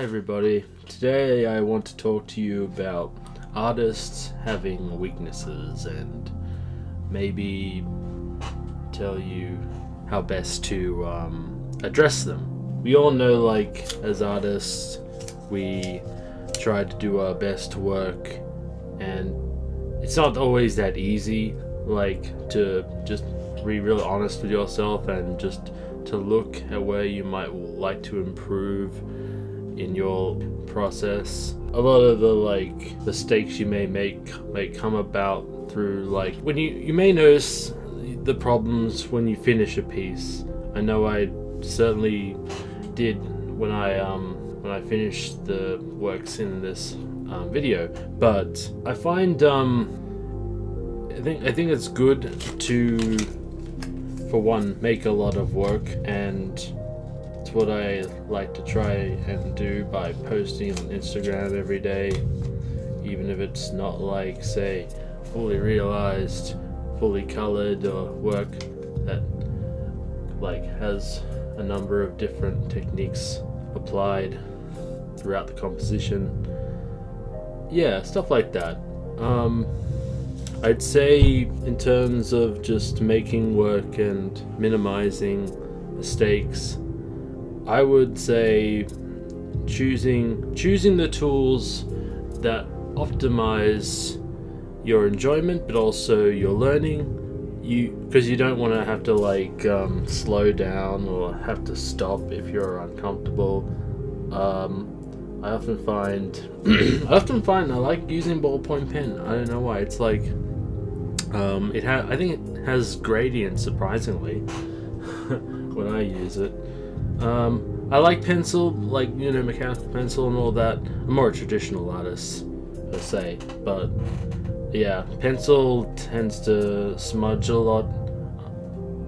Hi everybody, today I want to talk to you about artists having weaknesses and maybe tell you how best to address them. We all know, like, as artists, we try to do our best work, and it's not always that easy, like, to just be real honest with yourself and just to look at where you might like to improve in your process. A lot of the mistakes you may make may come about through, like, when you may notice the problems when you finish a piece. I know I certainly did when I finished the works in this video, but I find I think it's good to, for one, make a lot of work, and it's what I like to try and do by posting on Instagram every day, even if it's not, like, say, fully realized, fully colored, or work that, like, has a number of different techniques applied throughout the composition. Yeah, stuff like that. I'd say, in terms of just making work and minimizing mistakes, I would say choosing the tools that optimize your enjoyment but also your learning. Because you don't want to have to slow down or have to stop if you're uncomfortable. I often find I like using ballpoint pen. I don't know why. It's like I think it has gradients, surprisingly, when I use it. I like pencil, mechanical pencil and all that. I'm more a traditional artist, per se, but yeah, pencil tends to smudge a lot,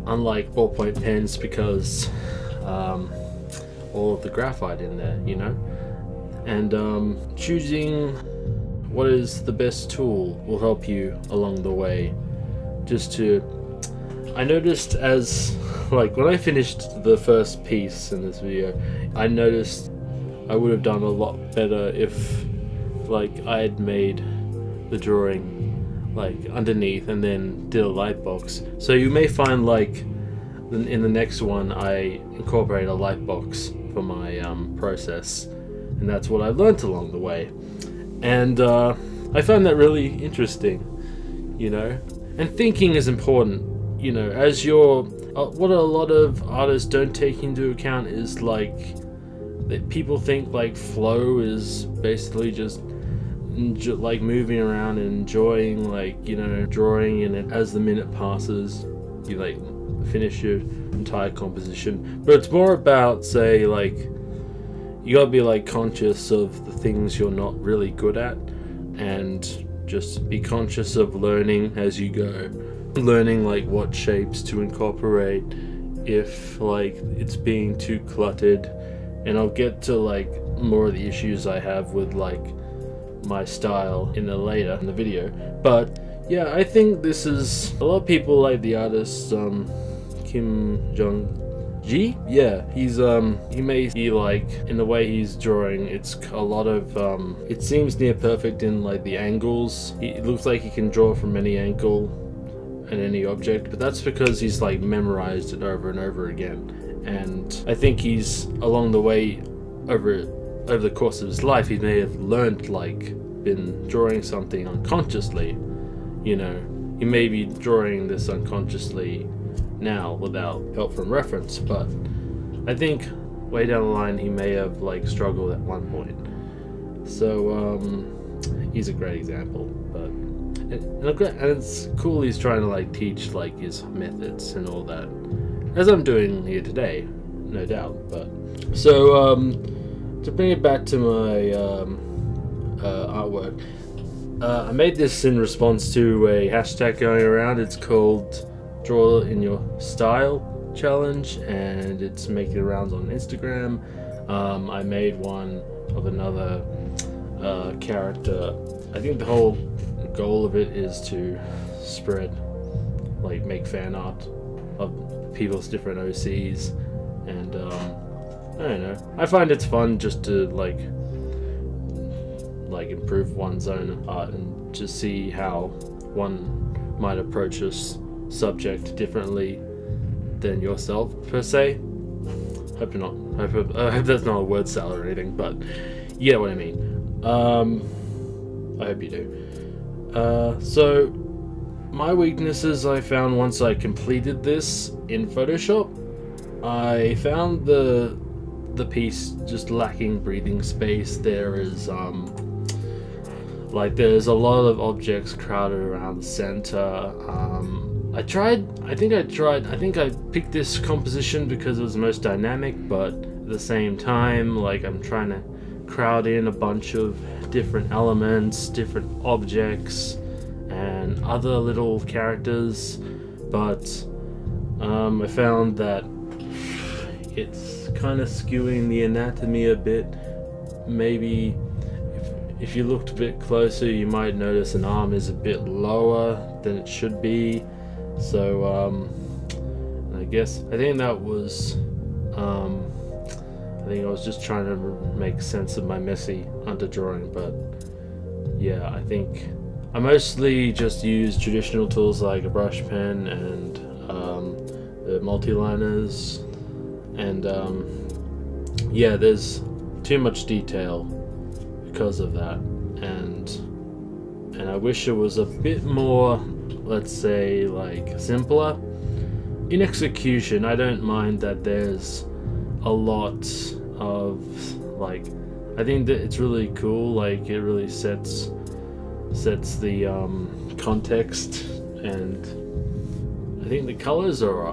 unlike ballpoint pens, because all of the graphite in there, and choosing what is the best tool will help you along the way. I noticed when I finished the first piece in this video, I noticed I would have done a lot better if, I had made the drawing, underneath and then did a light box. So you may find, in the next one, I incorporate a light box for my process, and that's what I learned along the way. And I found that really interesting, and thinking is important, as what a lot of artists don't take into account is that people think flow is basically just moving around and enjoying drawing, and as the minute passes you finish your entire composition. But it's more about, say, you gotta be conscious of the things you're not really good at, and just be conscious of learning as you go, learning what shapes to incorporate if it's being too cluttered. And I'll get to more of the issues I have with my style in the video. But yeah, I think this is a lot of people like the artist Kim Jong-ji. Yeah, he may be in the way he's drawing, it's a lot of it seems near perfect in the angles. It looks like he can draw from any angle and any object, but that's because he's memorized it over and over again. And I think he's, along the way, over the course of his life, he may have learned, been drawing something unconsciously. He may be drawing this unconsciously now without help from reference, but I think way down the line he may have struggled at one point. So he's a great example. But and it's cool he's trying to teach his methods and all that, as I'm doing here today, no doubt. But so to bring it back to my artwork, I made this in response to a hashtag going around. It's called Draw in Your Style Challenge, and it's making rounds on Instagram. I made one of another character. I think the whole goal of it is to spread, make fan art of people's different OCs, and I don't know. I find it's fun just to like improve one's own art and just see how one might approach a subject differently than yourself per se. Hope not. I hope that's not a word salad or anything, but you get what I mean. I hope you do. So my weaknesses I found once I completed this in Photoshop, I found the piece just lacking breathing space. There is there's a lot of objects crowded around the center. I think I picked this composition because it was the most dynamic, but at the same time, like, I'm trying to crowd in a bunch of different elements, different objects, and other little characters, but I found that it's kind of skewing the anatomy a bit. Maybe if you looked a bit closer, you might notice an arm is a bit lower than it should be. So I think that was I think I was just trying to make sense of my messy underdrawing, but yeah, I think I mostly just use traditional tools like a brush pen and the multi-liners, and yeah, there's too much detail because of that, and I wish it was a bit more, let's say, like, simpler in execution. I don't mind that there's a lot of, like, I think that it's really cool, like, it really sets the context, and I think the colors were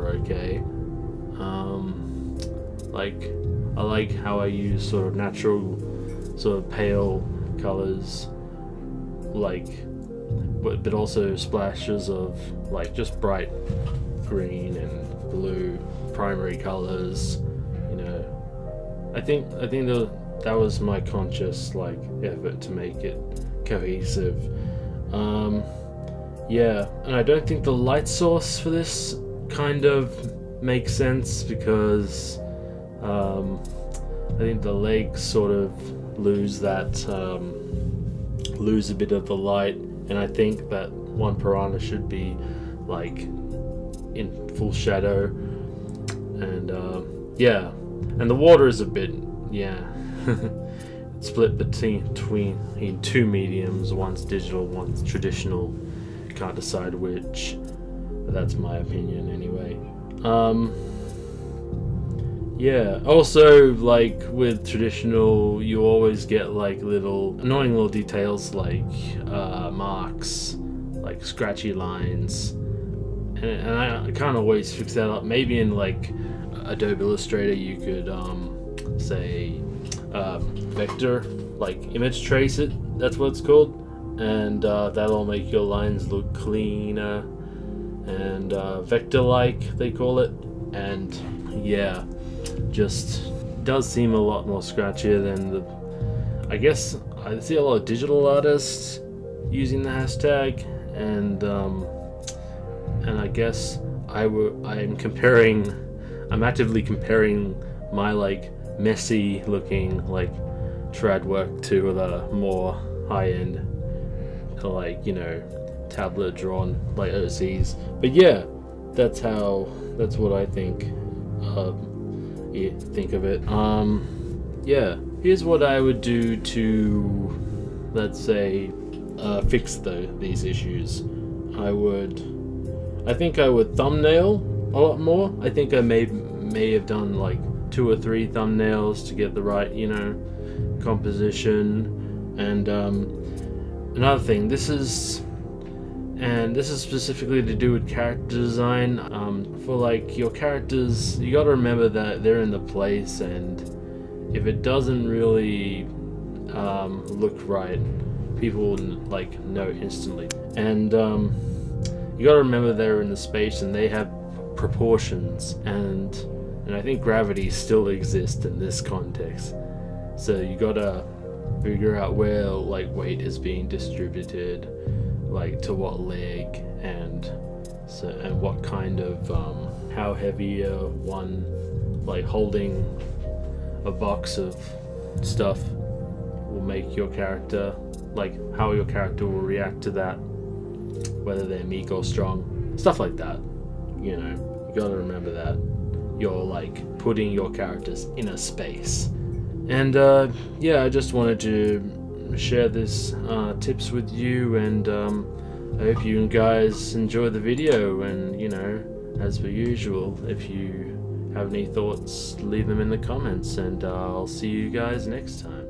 okay. Like, I like how I use sort of natural, sort of pale colors, like, but also splashes of, like, just bright green and blue primary colors. You know, I think that was my conscious, like, effort to make it cohesive. Yeah, and I don't think the light source for this kind of makes sense, because I think the legs sort of lose a bit of the light, and I think that one piranha should be, like, in full shadow, and yeah, and the water is a bit, yeah, it's split between two mediums. One's digital, one's traditional. Can't decide which, but that's my opinion anyway. Yeah, also, like, with traditional, you always get, like, annoying little details, like marks, like scratchy lines, and I can't always fix that up. Maybe in, like, Adobe Illustrator you could say vector, like, image trace it, that's what it's called, and that'll make your lines look cleaner and vector-like, they call it, and yeah, just does seem a lot more scratchier than I guess I see a lot of digital artists using the hashtag, and I guess I'm actively comparing my, like, messy looking, like, trad work to the more high-end, like, you know, tablet drawn, like, OCs. But yeah, that's what I think of it. Yeah, here's what I would do to, let's say, fix these issues. I think I would thumbnail a lot more. I think I may have done, like, 2 or 3 thumbnails to get the right, you know, composition. And another thing, this is specifically to do with character design. For, like, your characters, you gotta remember that they're in the place, and if it doesn't really look right, people will, like, know instantly. And you gotta remember they're in the space and they have proportions, and I think gravity still exists in this context. So you gotta figure out where, like, weight is being distributed, like, to what leg, and what kind of how heavy one like holding a box of stuff will make your character, like how your character will react to that, whether they're meek or strong, stuff like that. You know, you gotta remember that you're like putting your characters in a space. And yeah, I just wanted to share this tips with you, and I hope you guys enjoy the video. And you know, as per usual, if you have any thoughts, leave them in the comments, and I'll see you guys next time.